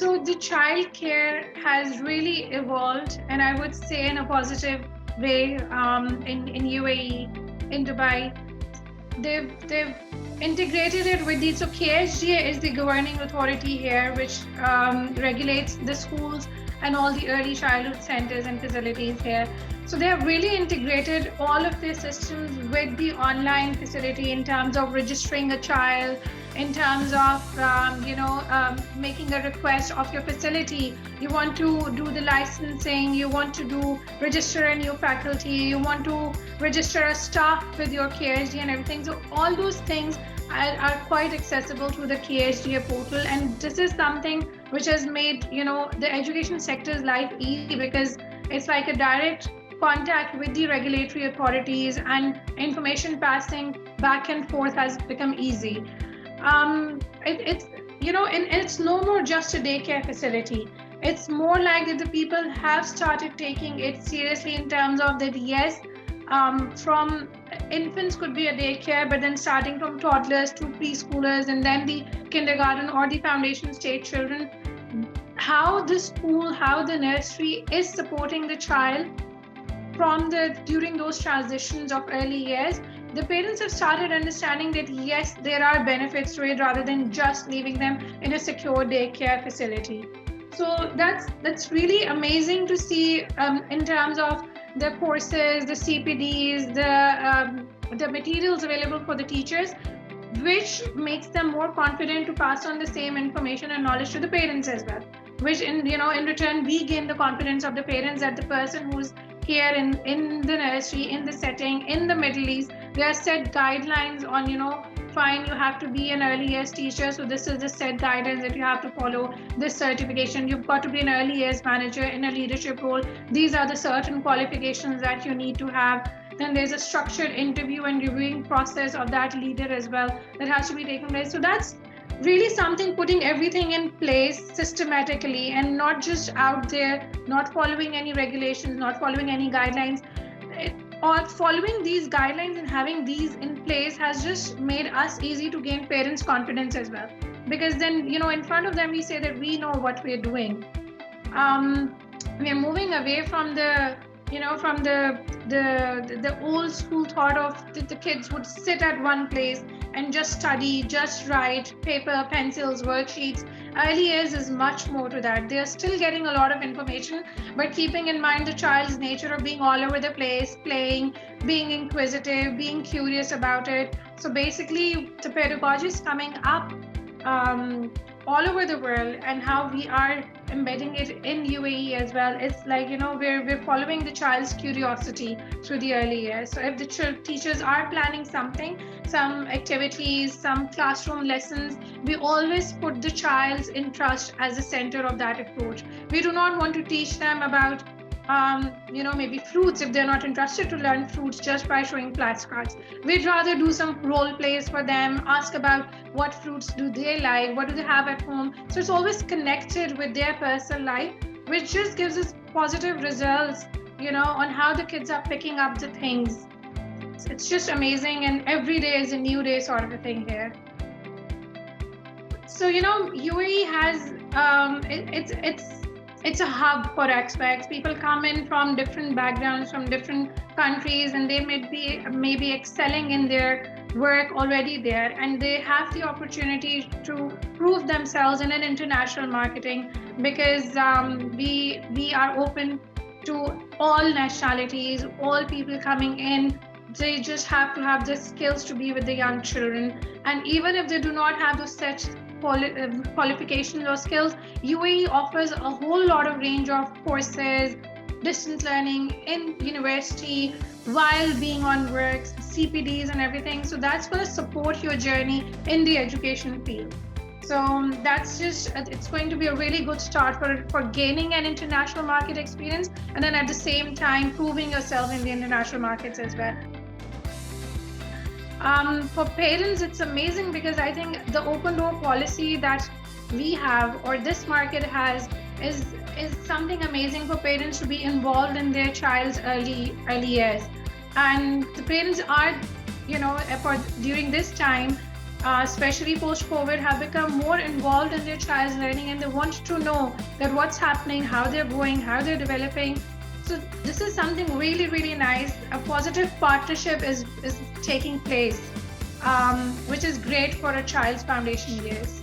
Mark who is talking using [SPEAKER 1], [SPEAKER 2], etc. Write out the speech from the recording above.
[SPEAKER 1] So the childcare has really evolved, and I would say in a positive way, in UAE, in Dubai. They've integrated it with the, so KSGA is the governing authority here, which regulates the schools and all the early childhood centers and facilities here. So they have really integrated all of their systems with the online facility in terms of registering a child, in terms of making a request of your facility. You want to do the licensing, you want to do register a new faculty, you want to register a staff with your KSG and everything. So all those things are quite accessible through the KSGA portal, and this is something which has made the education sector's life easy, because it's like a direct contact with the regulatory authorities, and information passing back and forth has become easy. It's no more just a daycare facility. It's more like that the people have started taking it seriously in terms of that, yes, from infants could be a daycare, but then starting from toddlers to preschoolers and then the kindergarten or the foundation stage children, how the school, how the nursery is supporting the child during those transitions of early years. The parents have started understanding that yes, there are benefits to it, rather than just leaving them in a secure daycare facility. So that's really amazing to see in terms of the courses, the CPDs, the materials available for the teachers, which makes them more confident to pass on the same information and knowledge to the parents as well. Which in return, we gain the confidence of the parents that the person who's here in the nursery, in the setting, in the Middle East, there are set guidelines on, fine, you have to be an early years teacher, so this is the set guidance that you have to follow, this certification, you've got to be an early years manager in a leadership role, these are the certain qualifications that you need to have. Then there's a structured interview and reviewing process of that leader as well that has to be taken place. So that's really something, putting everything in place systematically and not just out there, not following any regulations, not following any guidelines. Or following these guidelines and having these in place has just made us easy to gain parents' confidence as well. Because then, in front of them, we say that we know what we're doing. We're moving away from the old school thought of the kids would sit at one place and just study, just write, paper, pencils, worksheets. Early years is much more to that. They're still getting a lot of information, but keeping in mind the child's nature of being all over the place, playing, being inquisitive, being curious about it. So basically, the pedagogy is coming up all over the world, and how we are embedding it in UAE as well. It's like, we're following the child's curiosity through the early years. So if the teachers are planning something, some activities, some classroom lessons, we always put the child's interest as the center of that approach. We do not want to teach them about maybe fruits if they're not interested to learn fruits just by showing flashcards. We'd rather do some role plays for them, ask about what fruits do they like, what do they have at home. So it's always connected with their personal life, which just gives us positive results, on how the kids are picking up the things. It's just amazing, and every day is a new day sort of a thing here. So, UAE has, it's a hub for expats. People come in from different backgrounds, from different countries, and they may be excelling in their work already there, and they have the opportunity to prove themselves in an international marketing, because we are open to all nationalities, all people coming in. They just have to have the skills to be with the young children, and even if they do not have those such qualifications or skills, UAE offers a whole lot of range of courses, distance learning in university while being on work, CPDs and everything. So that's going to support your journey in the education field. So that's just, it's going to be a really good start for gaining an international market experience, and then at the same time proving yourself in the international markets as well. For parents, it's amazing, because I think the open door policy that we have, or this market has, is something amazing for parents to be involved in their child's early years. And the parents are, during this time, especially post-COVID, have become more involved in their child's learning, and they want to know that what's happening, how they're going, how they're developing. So this is something really, really nice. A positive partnership is taking place, which is great for a child's foundation years.